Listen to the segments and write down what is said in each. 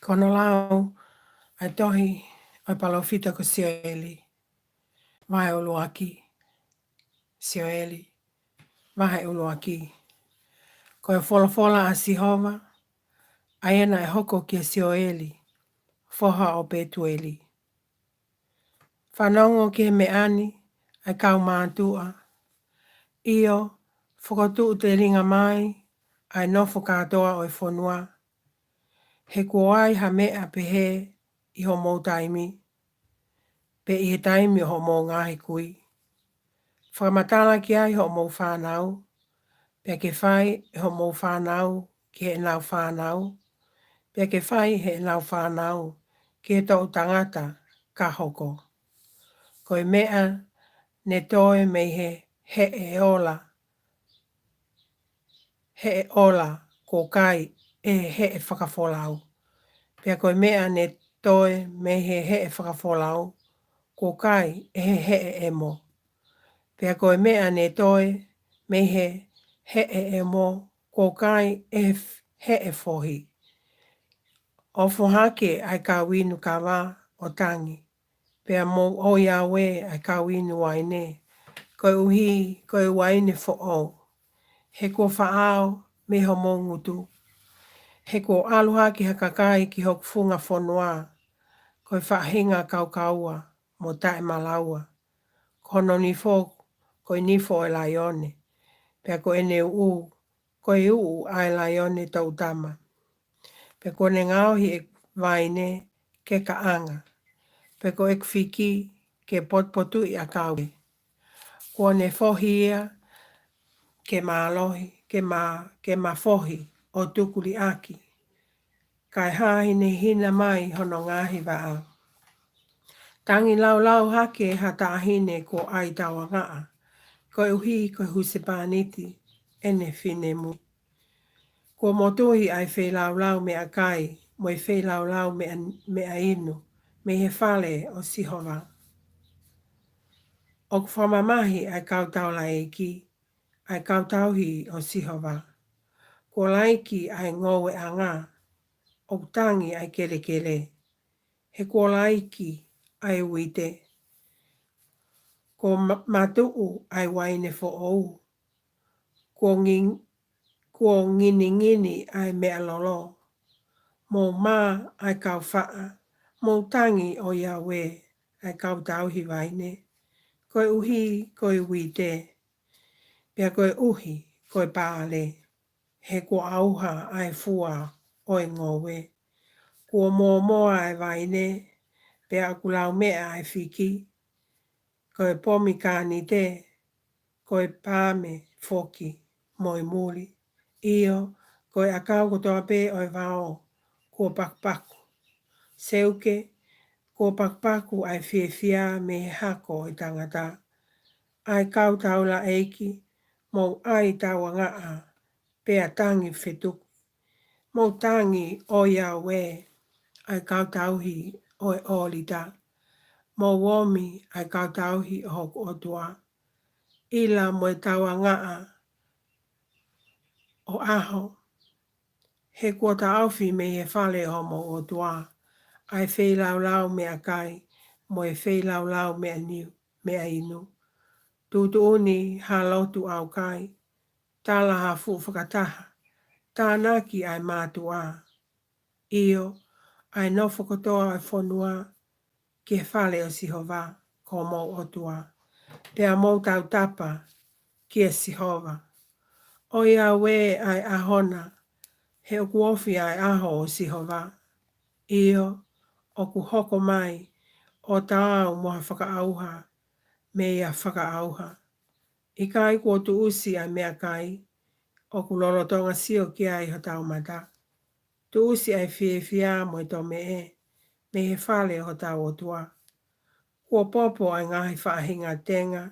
Kono lau, ai tohi, ai palofita ko Sioeli. Vahe uluaki, Sioeli. Vahe uluaki. Koe fola a Sihova, aena e hoko kia Sioeli. Foha o Betueli. Whanongo ki me ani, ai kau mātua. Io, whakatu te ringa mai, ai nofo katoa o e whanua. He kuai ha mea pehe i ho mou taimi. Pe i he taimi ho mou ngāhi kui. Whakamatala ki ai ho mou whanau. Pe ke whai ho mou whanau ki he nau whanau. Pe ke whai he nau whanau ki he tau tangata ka hoko. Koe mea ne toe me he e ola. He e ola ko kai he e whakafolau. Pea koe mea ne toe me he e whakafolau. Ko kai he e emo. Pea koe mea ne toe me he e emo. Ko kai he e fohi. O fohake ai ka winu ka wā o tangi. Pea mo o Yahweh ai ka winu waine. Koe uhi, koe waine fo o. He ko whaao me ho mō ngutu. He ko aluha ki hakakai ki hok funga whanua. Koe whahinga kaukaua mo tae malaua. Kono ni fo, koe ni fo e laione. Pea koe ne koe ai laione tau tama. Pea koe ne ngāohi e vaine ke kaanga. Pea koe e whiki ke potpotu i a kaue. Koe ne fohia ke mālohi, ke fohi o tukuri aki. Kai hahi ne hina mai hono ngāhi waa. Tangi lau hake hata ahine ko ai tawa ngaa. Koe uhi koe husepāniti ene whine mu. Ko motuhi ai whai lau me a kai, mo i whai lau me a inu, me he whale o Sihova. O whamamahi ai kautau la eki, ai kautauhi o Sihova. Ko laiki ai ngowe a ngā, o tangi ai kele. He ko laiki ai wite. Ko matuu ai waine fo ou. Ko ngini ai mea lolo. Mo mā ai kau whaa. Mo tangi o Yahweh ai kau tauhi waine. Koe uhi, koe wite. Pea koe uhi, koe pāle. He ko auha ai fua o ngowe. Ko moa ai waine. Pea akulau mea ai whiki. Koe pomi kāni te. Koe pāme foki moi muri. Io, koe akau kotoa pē oi wao. Ko pakpaku. Seuke, ko pakpaku ai whiawhia me hako i tangata. Ai kau taula eiki, mo ai tawa ngaa. Pea tangi whetuku. Mo tangi o Yahweh. Ai kau tauhi oi olita. Mo womi ai kau tauhi o hoku otua. Ila mo tawa ngaa o aho. He kuota awhi me he whale o mo otua. Ai whai lau me a kai. Mo e whai lau me a inu. Tutu uni ha lotu au kai. Tala ha fu whakataha. Tānaki ai mātua. Io ai no whakotoa ai whanua. Ke whale o Sihova ko mo otua. Pea mo tau tapa ki e Sihova. O Yahweh ai ahona. He oku ofi ai aho o Sihova. Io oku hoko mai. O tāu moha whakaauha. Me ia whakaauha. I kai kua tu usi ai mea kai. Oku lolotonga sio ki ai ho tau mata. Tu usi ai whia mo i tō me e. Me he whale ho tau o tua. Kua popo ai ngāhi whaahinga tenga.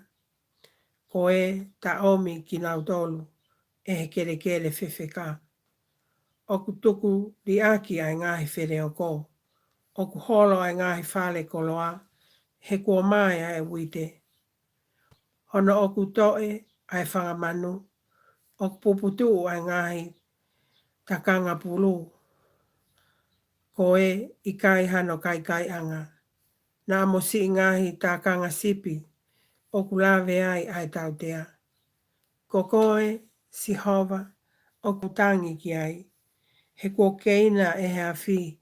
Ko e ta omi ki nau tolu. E he kele whewheka. Oku tuku li aki ai ngāhi where o ko. Oku holo ai ngāhi whale koloa. He kua mai ai wite. Hono oku toe ai whangamanu. Oku puputu ai ngāhi takanga pulu. Ko e I kai hano kai anga. Nā mo si ngāhi tā kanga sipi. O kulawe ai tautea. Ko koe si hova o kutangi ki ai. He ko keina e hea whi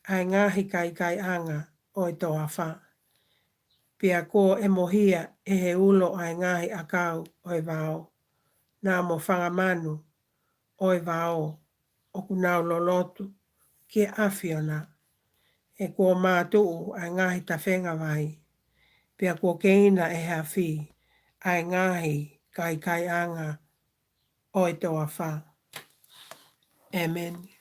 ai ngāhi kai anga o e toa wha. Pia ko e mohia e he ulo ai ngāhi akau o e wao. Nā mo whangamanu o e wao o kunau lolotu ki awhiona. E ko mātuu ai ngāhi tawhenga vai. Pia ko keina e hea whi ai ngāhi kai anga o e toa wha. Amen.